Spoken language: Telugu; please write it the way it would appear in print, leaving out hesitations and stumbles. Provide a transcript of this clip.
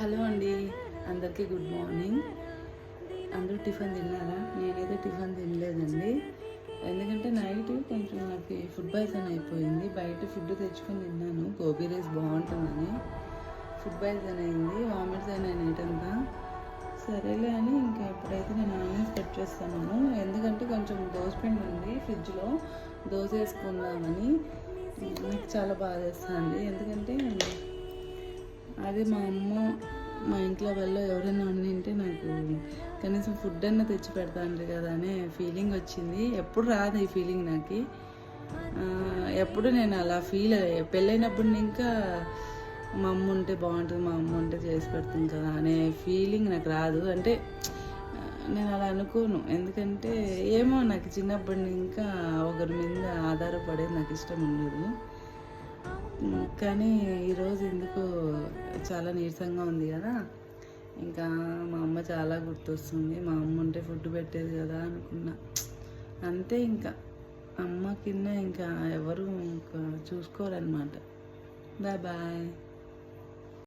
హలో అండి, అందరికీ గుడ్ మార్నింగ్. అందరూ టిఫిన్ తిన్నారా? నేనైతే టిఫిన్ తినలేదండి. ఎందుకంటే నైట్ కొంచెం నాకు ఫుడ్ పాయిజన్ అయిపోయింది. బయట ఫుడ్ తెచ్చుకొని తిన్నాను, గోబీ రైస్ బాగుంటుందని. ఫుడ్ పాయిజన్ అయింది, వామిట్స్ అయినాయి నైట్ అంతా. సరేలే అని ఇంకా ఇప్పుడైతే నేను ఆనియన్స్ కట్ చేస్తున్నాను. ఎందుకంటే కొంచెం దోసపిండి ఉంది ఫ్రిడ్జ్లో, దోశ వేసుకుందామని. నాకు చాలా బాధ వేస్తుంది, ఎందుకంటే అదే మా అమ్మ మా ఇంట్లో వాళ్ళు ఎవరైనా ఉండింటే నాకు కనీసం ఫుడ్ అన్నా తెచ్చి పెడతాండ్రు కదా అనే ఫీలింగ్ వచ్చింది. ఎప్పుడు రాదు ఈ ఫీలింగ్ నాకు. ఎప్పుడు నేను అలా ఫీల్ పెళ్ళైనప్పుడు ఇంకా మా అమ్మ ఉంటే బాగుంటుంది, మా అమ్మ ఉంటే చేసి పెడుతుంది కదా అనే ఫీలింగ్ నాకు రాదు. అంటే నేను అలా అనుకోను, ఎందుకంటే ఏమో నాకు చిన్నప్పటి ఇంకా ఒకరి మీద ఆధారపడేది నాకు ఇష్టం ఉండదు. కానీ ఈరోజు ఎందుకో చాలా నీరసంగా ఉంది కదా, ఇంకా మా అమ్మ చాలా గుర్తొస్తుంది. మా అమ్మ ఉంటే ఫుడ్ పెట్టేది కదా అనుకున్నా. అంతే, ఇంకా అమ్మ కింద ఇంకా ఎవరు ఇంకా చూసుకోరన్నమాట. Bye bye.